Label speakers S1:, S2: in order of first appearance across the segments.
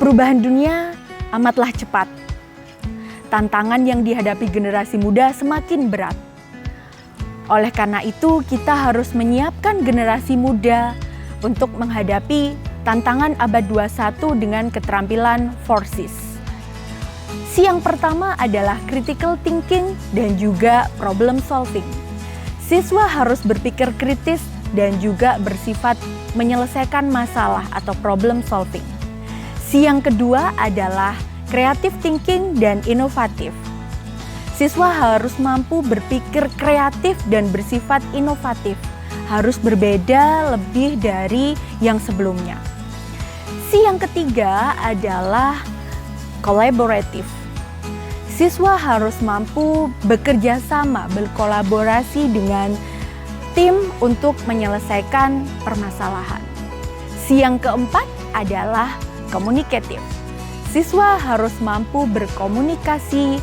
S1: Perubahan dunia amatlah cepat. Tantangan yang dihadapi generasi muda semakin berat. Oleh karena itu, kita harus menyiapkan generasi muda untuk menghadapi tantangan abad 21 dengan keterampilan 4Cs. C yang pertama adalah critical thinking dan juga problem solving. Siswa harus berpikir kritis dan juga bersifat menyelesaikan masalah atau problem solving. C yang kedua adalah creative thinking dan inovatif. Siswa harus mampu berpikir kreatif dan bersifat inovatif, harus berbeda lebih dari yang sebelumnya. C yang ketiga adalah collaborative. Siswa harus mampu bekerja sama, berkolaborasi dengan tim untuk menyelesaikan permasalahan. C yang keempat adalah komunikatif. Siswa harus mampu berkomunikasi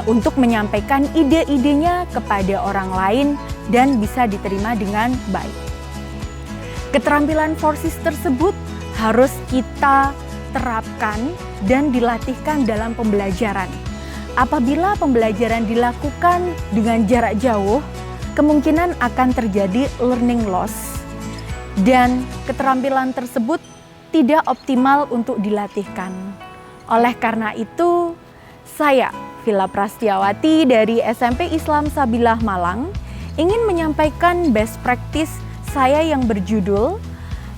S1: untuk menyampaikan ide-idenya kepada orang lain dan bisa diterima dengan baik. Keterampilan 4Cs tersebut harus kita terapkan dan dilatihkan dalam pembelajaran. Apabila pembelajaran dilakukan dengan jarak jauh, kemungkinan akan terjadi learning loss dan keterampilan tersebut tidak optimal untuk dilatihkan. Oleh karena itu, saya, Villa Prastiawati dari SMP Islam Sabilah Malang, ingin menyampaikan best practice saya yang berjudul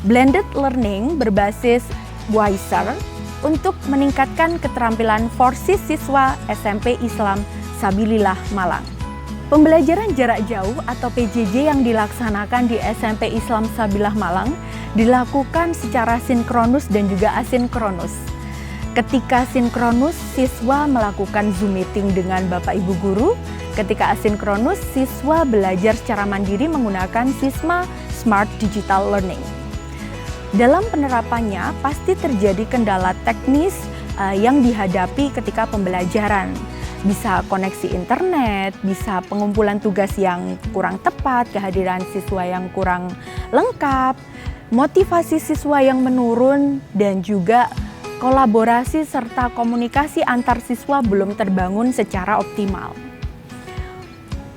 S1: Blended Learning berbasis Wiser untuk meningkatkan keterampilan 4Cs siswa SMP Islam Sabilillah Malang. Pembelajaran jarak jauh atau PJJ yang dilaksanakan di SMP Islam Sabilah Malang dilakukan secara sinkronus dan juga asinkronus. Ketika sinkronus, siswa melakukan Zoom meeting dengan Bapak Ibu Guru. Ketika asinkronus, siswa belajar secara mandiri menggunakan Sisma Smart Digital Learning. Dalam penerapannya, pasti terjadi kendala teknis yang dihadapi ketika pembelajaran. Bisa koneksi internet, bisa pengumpulan tugas yang kurang tepat, kehadiran siswa yang kurang lengkap, motivasi siswa yang menurun, dan juga kolaborasi serta komunikasi antar siswa belum terbangun secara optimal.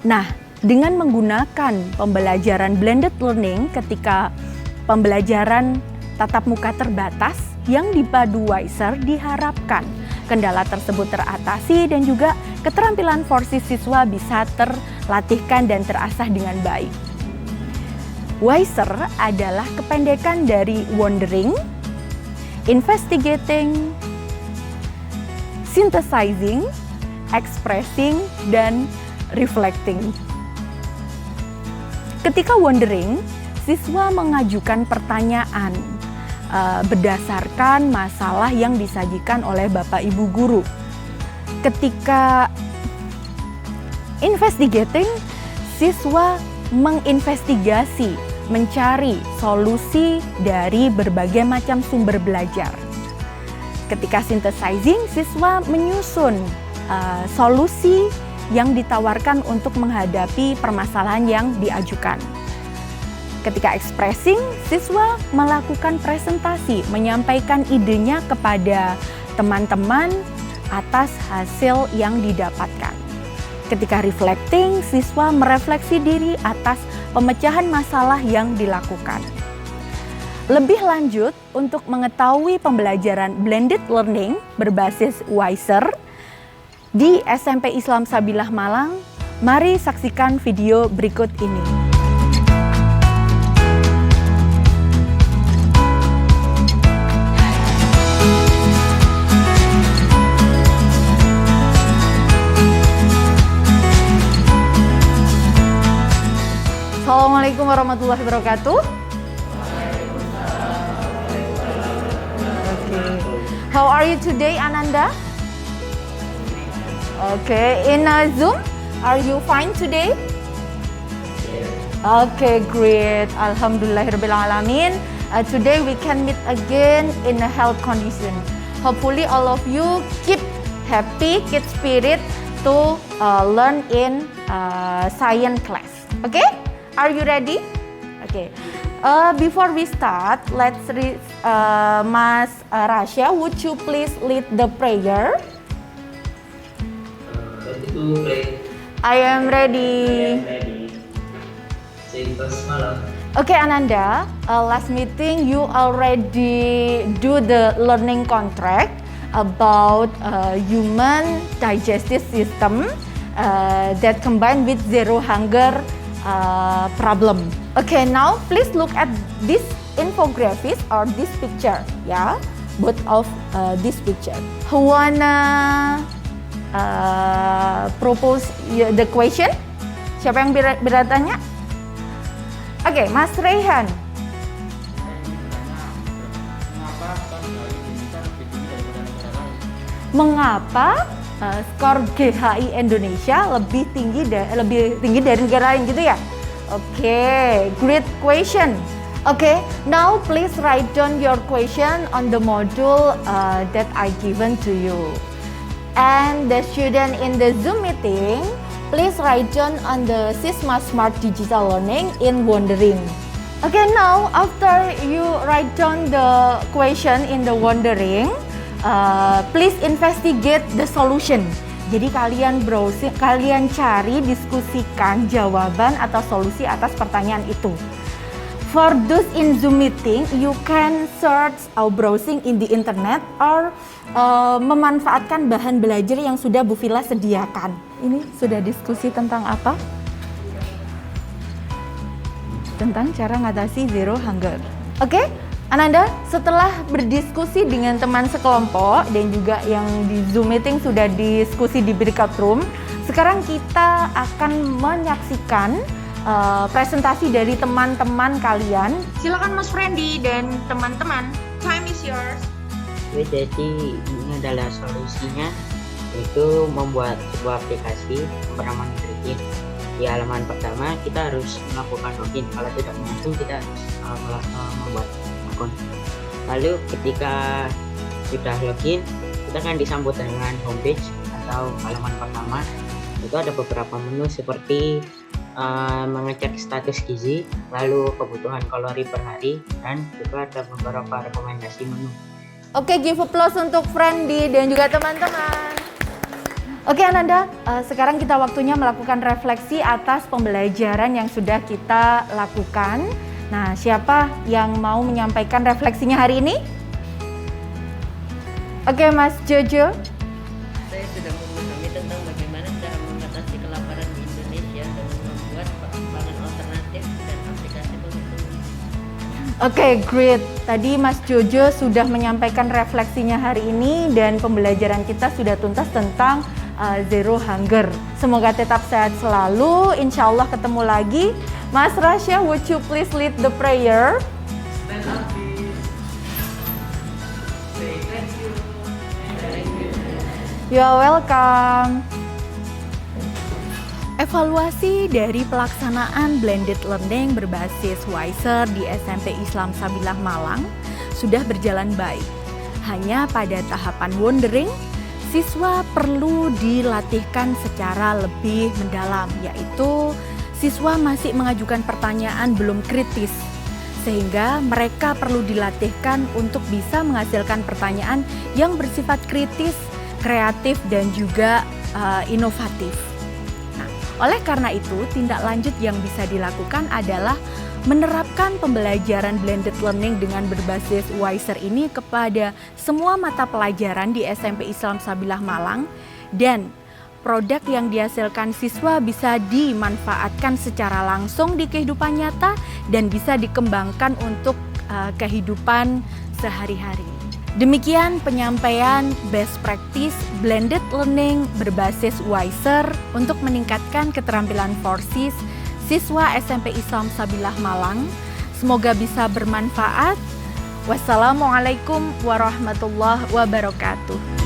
S1: Nah, dengan menggunakan pembelajaran blended learning ketika pembelajaran tatap muka terbatas yang dipadu Wiser, diharapkan kendala tersebut teratasi dan juga keterampilan 4Cs siswa bisa terlatihkan dan terasah dengan baik. Wiser adalah kependekan dari wondering, investigating, synthesizing, expressing, dan reflecting. Ketika wondering, siswa mengajukan pertanyaan berdasarkan masalah yang disajikan oleh Bapak Ibu Guru. Ketika investigating, siswa menginvestigasi, mencari solusi dari berbagai macam sumber belajar. Ketika synthesizing, siswa menyusun solusi yang ditawarkan untuk menghadapi permasalahan yang diajukan. Ketika expressing, siswa melakukan presentasi, menyampaikan idenya kepada teman-teman atas hasil yang didapatkan. Ketika reflecting, siswa merefleksi diri atas pemecahan masalah yang dilakukan. Lebih lanjut, untuk mengetahui pembelajaran blended learning berbasis Wiser di SMP Islam Sabilah Malang, mari saksikan video berikut ini. Assalamualaikum warahmatullahi wabarakatuh. Okay. How are you today, Ananda? Okay. In Zoom, are you fine today? Okay, great. Alhamdulillahirrahmanirrahim. Today we can meet again in a health condition. Hopefully all of you keep happy, keep spirit to learn in science class. Okay? Are you ready? Okay. Before we start, let's read. Mas Rasya, would you please lead the prayer?
S2: Ready to pray.
S1: I am ready.
S2: Seimbas malam.
S1: Okay, Ananda, last meeting you already do the learning contract about human digestive system that combined with zero hunger problem. Okay, now please look at this infographic or this picture, ya, both of this picture. Who wanna propose the question? Siapa yang bertanya? Oke, Mas Rehan. Mengapa skor GHI Indonesia lebih tinggi dari negara lain gitu ya? Oke, great question. Okay, now please write down your question on the module that I given to you. And the student in the Zoom meeting, please write down on the Sisma Smart Digital Learning in Wondering. Okay, now after you write down the question in the Wondering, please investigate the solution. Jadi kalian browsing, kalian cari, diskusikan jawaban atau solusi atas pertanyaan itu. For those in Zoom meeting, you can search or browsing in the internet or memanfaatkan bahan belajar yang sudah Bu Villa sediakan. Ini sudah diskusi tentang apa? Tentang cara ngatasi zero hunger. Oke, Ananda, setelah berdiskusi dengan teman sekelompok dan juga yang di Zoom meeting sudah diskusi di breakout room, sekarang kita akan menyaksikan presentasi dari teman-teman kalian. Silakan Mas Friendly dan teman-teman. Time is yours.
S3: Jadi ini adalah solusinya, yaitu membuat sebuah aplikasi bernama Nutrikin. Di halaman pertama kita harus melakukan login. Kalau tidak mampu kita harus membuat akun. Lalu ketika sudah login, kita akan disambut dengan homepage atau halaman pertama. Itu ada beberapa menu seperti mengecek status gizi, lalu kebutuhan kalori per hari, dan juga ada beberapa rekomendasi menu.
S1: Oke, give applause untuk Friendly dan juga teman-teman. Oke Ananda, sekarang kita waktunya melakukan refleksi atas pembelajaran yang sudah kita lakukan. Nah, siapa yang mau menyampaikan refleksinya hari ini? Oke, Mas Jojo.
S4: Saya sudah memahami tentang bagaimana cara mengatasi kelaparan di Indonesia dan membuat pangan alternatif dan aplikasi penghitungan.
S1: Oke, great. Tadi Mas Jojo sudah menyampaikan refleksinya hari ini dan pembelajaran kita sudah tuntas tentang zero hunger. Semoga tetap sehat selalu. Insya Allah ketemu lagi. Mas Rasya, would you please lead the prayer?
S2: Stand up, please. Say thank you. Thank you.
S1: You are welcome. Evaluasi dari pelaksanaan blended learning berbasis Wiser di SMP Islam Sabilah Malang sudah berjalan baik. Hanya pada tahapan Wondering, siswa perlu dilatihkan secara lebih mendalam, yaitu siswa masih mengajukan pertanyaan belum kritis, sehingga mereka perlu dilatihkan untuk bisa menghasilkan pertanyaan yang bersifat kritis, kreatif, dan juga inovatif. Nah, oleh karena itu, tindak lanjut yang bisa dilakukan adalah menerapkan pembelajaran blended learning dengan berbasis Wiser ini kepada semua mata pelajaran di SMP Islam Sabilah Malang, dan produk yang dihasilkan siswa bisa dimanfaatkan secara langsung di kehidupan nyata dan bisa dikembangkan untuk kehidupan sehari-hari. Demikian penyampaian best practice blended learning berbasis Wiser untuk meningkatkan keterampilan forsis siswa SMP Islam Sabilah Malang. Semoga bisa bermanfaat. Wassalamualaikum warahmatullahi wabarakatuh.